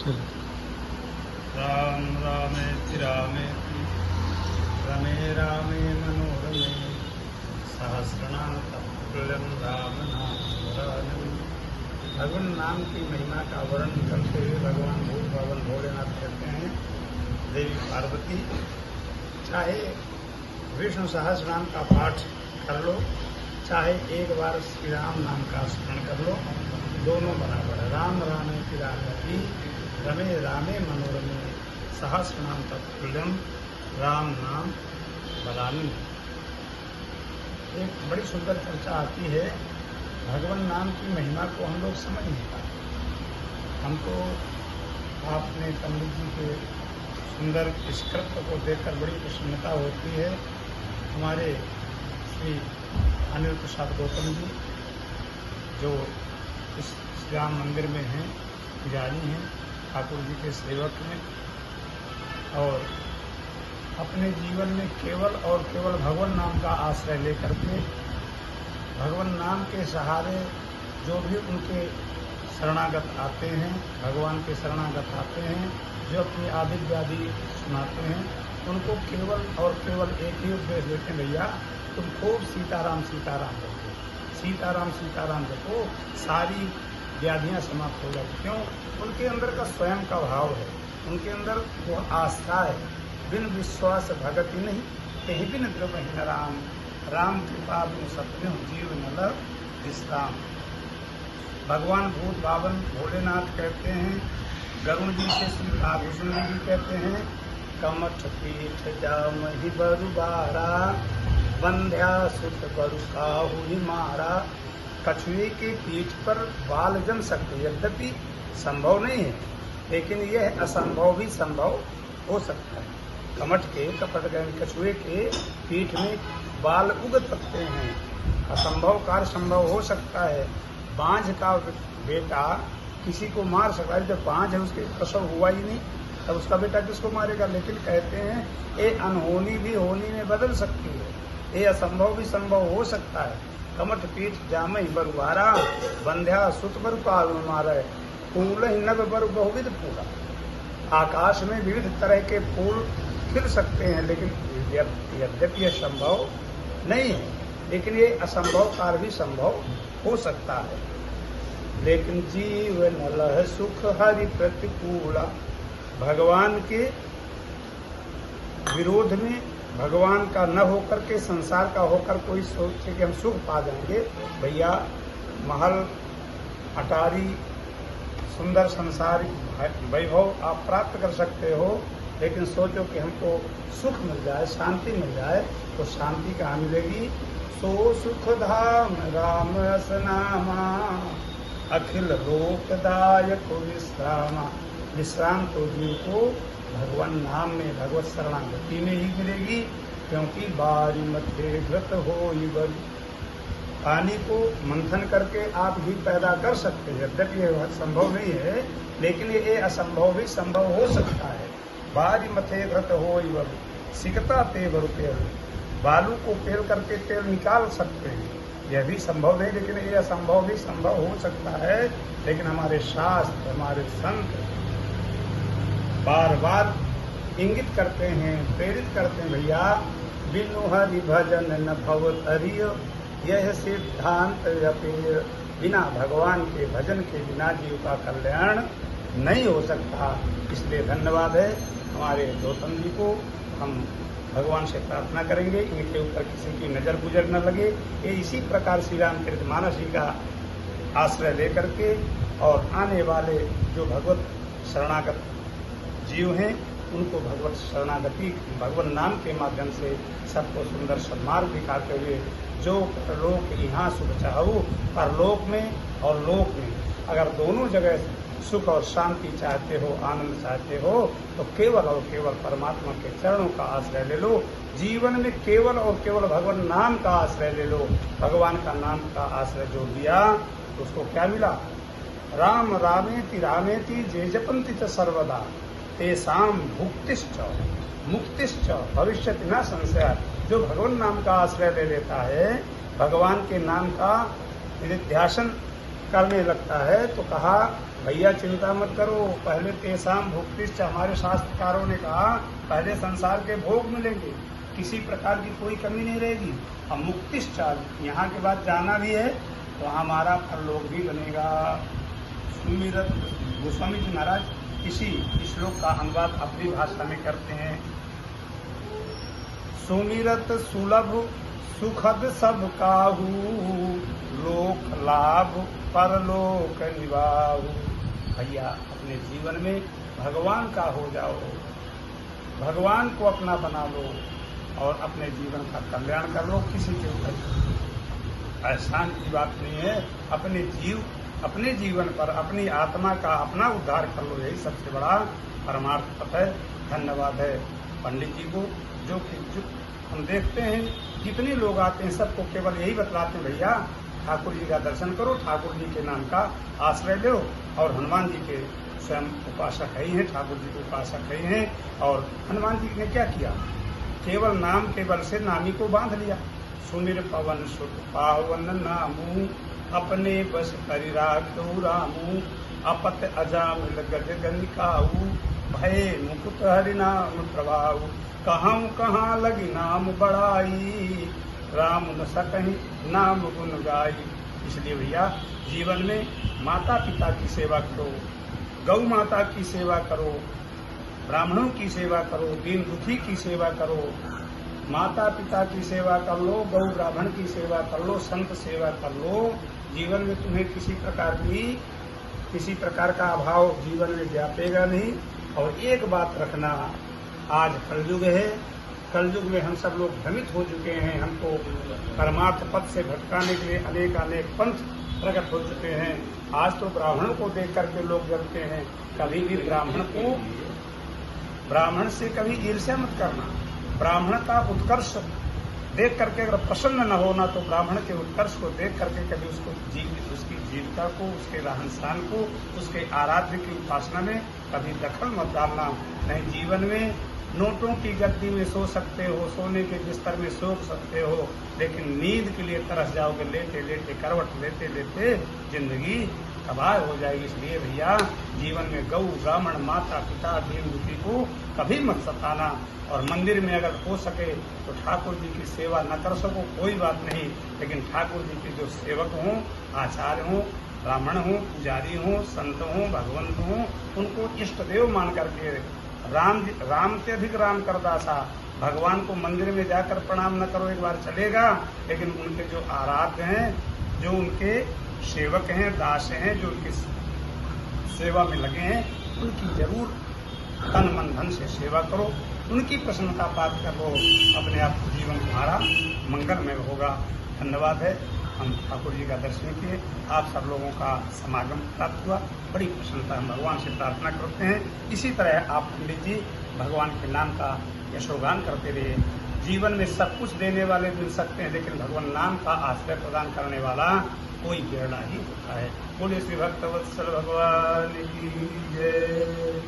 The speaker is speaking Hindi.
राम रामेति रामेति रमे रामे मनोरमे सहस्रनाम तत्तुल्यं राम नाम वरानने। भगवान नाम की महिमा का वर्णन करते हुए भगवान भूत भवन भोलेनाथ कहते हैं, देवी पार्वती चाहे विष्णु सहस्र नाम का पाठ कर लो, चाहे एक बार श्री राम नाम का स्मरण कर लो, दोनों बराबर है। राम रामेति रामेति रमे रामे मनोरमे सहस्र नाम तत्तुल्यं राम नाम वरानने। एक बड़ी सुंदर चर्चा आती है, भगवान नाम की महिमा को हम लोग समझ नहीं पाते। हमको आपने पंडित जी के सुंदर स्क्रिप्ट को देखकर बड़ी प्रसन्नता होती है। हमारे श्री अनिल प्रसाद गौतम जी जो इस श्री राम मंदिर में हैं, पुजारी हैं, ठाकुर जी के सेवक हैं और अपने जीवन में केवल और केवल भगवान नाम का आश्रय लेकर के भगवान नाम के सहारे जो भी उनके शरणागत आते हैं, भगवान के शरणागत आते हैं, जो अपनी आदि व्याधि सुनाते हैं, उनको केवल और केवल एक ही उपदेश देते हैं, भैया तुम खूब सीताराम सीताराम रखो, सीताराम सीताराम रखो, सारी व्याधियां समाप्त हो जाती। क्यों? उनके अंदर का स्वयं का भाव है, उनके अंदर वो आस्था है। बिन विश्वास भगति नहीं, कहीं बिन द्रवहीन राम, राम कृपा बिन सत्य जीव नल विश्राम। भगवान भूत भावन भोलेनाथ कहते हैं, गरुण जी से श्री आभूषण जी कहते हैं, कमठ पीठ जामहि बरुबारा, बंध्या सुत बरु काहू ही मारा। कछुए के पीठ पर बाल जम सकते, यद्यपि संभव नहीं है, लेकिन यह असंभव भी संभव हो सकता है। कमठ के कछुए के पीठ में बाल उग सकते हैं, असंभव कार्य संभव हो सकता है। बांझ का बेटा किसी को मार सकता है, जब बांझ है उसके प्रसव हुआ ही नहीं, तब उसका बेटा किसको मारेगा। लेकिन कहते हैं ये अनहोनी भी होनी में बदल सकती है, ये असंभव भी संभव हो सकता है। कमठ पीठ जामहि बरुबारा, बंध्या सुत बरु काहू मारै, फूल ही नभ बरु बहुविध फूला। आकाश में विविध तरह के फूल खिल सकते हैं, लेकिन यद्यपि यह संभव नहीं है, लेकिन ये असंभव कार्य भी संभव हो सकता है। लेकिन जीवन लह सुख हरि प्रतिकूला। भगवान के विरोध में, भगवान का न होकर के संसार का होकर कोई सोचे कि हम सुख पा जाएंगे। भैया महल अटारी सुंदर संसार वैभव आप प्राप्त कर सकते हो, लेकिन सोचो कि हमको सुख मिल जाए, शांति मिल जाए, तो शांति कहाँ मिलेगी। सो सुख धाम राम रसनामा, अखिल लोकदायक विश्रामा। विश्राम तो जीव को भगवान नाम में, भगवत शरणागति में ही मिलेगी, क्योंकि बारी मध्य घृत हो बरी। पानी को मंथन करके आप घी पैदा कर सकते हैं, यद्यपि यह संभव नहीं है, लेकिन ये असंभव भी संभव हो सकता है। बारी मथे घृत हो बरी, सिकता ते बरु तेल। बालू को पेल करके तेल निकाल सकते हैं, यह भी संभव नहीं, लेकिन ये असंभव भी संभव हो सकता है। लेकिन हमारे शास्त्र, हमारे संत बार बार इंगित करते हैं, प्रेरित करते हैं, भैया बिनु हरि भजन न भव तरिय, यह सिद्धांत अपेय। बिना भगवान के भजन के बिना जीव का कल्याण नहीं हो सकता। इसलिए धन्यवाद है हमारे गौतम जी को। हम भगवान से प्रार्थना करेंगे इनके ऊपर किसी की नजर गुजर न लगे। ये इसी प्रकार श्री रामचरित मानस जी का आश्रय लेकर के और आने वाले जो भगवत शरणागत जीव हैं उनको भगवत शरणागति, भगवान नाम के माध्यम से सबको सुंदर सन्मार्ग दिखाते हुए, जो लोक यहाँ सुख चाहो, परलोक में और लोक में अगर दोनों जगह सुख और शांति चाहते हो, आनंद चाहते हो, तो केवल और केवल परमात्मा के चरणों का आश्रय ले लो। जीवन में केवल और केवल भगवान नाम का आश्रय ले लो। भगवान का नाम का आश्रय जो लिया तो उसको क्या मिला। राम रामेति रामेति जे जपन्ति च सर्वदा, तेषां भुक्तिश्च मुक्तिश्च भविष्यति न संशय। जो भगवान नाम का आश्रय ले लेता है, भगवान के नाम का निध्यासन करने लगता है, तो कहा भैया चिंता मत करो, पहले तेसाम भुक्तिश्च, हमारे शास्त्रकारों ने कहा पहले संसार के भोग मिलेंगे, किसी प्रकार की कोई कमी नहीं रहेगी। अब मुक्तिश्च, यहाँ के बाद जाना भी है तो हमारा परलोक भी बनेगा। सुमिरत गोस्वामी जी महाराज इसी श्लोक का अनुवाद अपनी भाषा में करते हैं। सुमिरत सुलभ सुखद सब काहू, लोक लाभ परलोक निभाऊ। भैया अपने जीवन में भगवान का हो जाओ, भगवान को अपना बना लो और अपने जीवन का कल्याण कर लो। किसी के ऊपर एहसान की बात नहीं है। अपने जीवन पर अपनी आत्मा का अपना उद्धार कर लो, यही सबसे बड़ा परमार्थ पथ है। धन्यवाद है पंडित जी को, जो हम देखते हैं जितने लोग आते हैं सबको केवल यही बतलाते हैं, भैया ठाकुर जी का दर्शन करो, ठाकुर जी के नाम का आश्रय लो। और हनुमान जी के स्वयं उपासक ही हैं, ठाकुर जी के उपासक ही हैं। और हनुमान जी ने क्या किया, केवल नाम के बल से नामी को बांध लिया। सुमिर पवन सुत पावन नामू, अपने बस परिराख्यो रामू। अपत अजामिल गज गनिकाऊ, भय मुकुट हरिनाम प्रभाऊ। कहाँ लगी नाम बढ़ाई, राम न सकहीं नाम गुण गाई। इसलिए भैया जीवन में माता पिता की सेवा करो, गौ माता की सेवा करो, ब्राह्मणों की सेवा करो, दीन दुखी की सेवा करो, माता पिता की सेवा कर लो, गौ ब्राह्मण की सेवा कर लो, संत सेवा कर लो। जीवन में तुम्हें किसी प्रकार का अभाव जीवन में व्यापेगा नहीं। और एक बात रखना, आज कलयुग है, कलयुग में हम सब लोग भ्रमित हो चुके हैं। हमको परमार्थ पथ से भटकाने के लिए अनेक पंथ प्रकट हो चुके हैं। आज तो ब्राह्मणों को देख करके लोग जलते हैं। कभी भी ब्राह्मण से कभी ईर्ष्या मत करना। ब्राह्मण का उत्कर्ष देख करके अगर प्रसन्न न होना तो ब्राह्मण के उत्कर्ष को देख करके कभी उसकी जीविका को, उसके रहन सहन को, उसके आराध्य की उपासना में कभी दखल मत डालना। नहीं, जीवन में नोटों की गद्दी में सो सकते हो, सोने के बिस्तर में सो सकते हो, लेकिन नींद के लिए तरस जाओगे। लेटे लेटे करवट लेते लेते जिंदगी तबाह हो जाएगी। इसलिए भैया जीवन में गौ ब्राह्मण माता पिता दीन दुखी को कभी मत सताना। और मंदिर में अगर हो सके तो ठाकुर जी की सेवा न कर सको कोई बात नहीं, लेकिन ठाकुर जी के जो सेवक हों, आचार्य हों, ब्राह्मण हों, पुजारी हों, संत हों, भगवंत हों, उनको इष्ट देव मान करके राम से अधिक राम कर दासा। भगवान को मंदिर में जाकर प्रणाम न करो, एक बार चलेगा, लेकिन उनके जो आराध्य हैं, जो उनके सेवक हैं, दास हैं, जो उनकी सेवा में लगे हैं, उनकी जरूर तन मन धन से सेवा करो, उनकी प्रसन्नता प्राप्त कर लो। अपने आप जीवन तुम्हारा मंगलमय होगा। धन्यवाद है, हम ठाकुर जी का दर्शन किए, आप सब लोगों का समागम प्राप्त हुआ, बड़ी प्रसन्नता हम भगवान से प्रार्थना करते हैं। इसी तरह आप पंडित जी भगवान के नाम का यशोगान करते रहिए। जीवन में सब कुछ देने वाले मिल सकते हैं, लेकिन भगवान नाम का आश्रय प्रदान करने वाला कोई बेड़ा ही होता है। बोले श्री भक्तवत्सल भगवान की जय।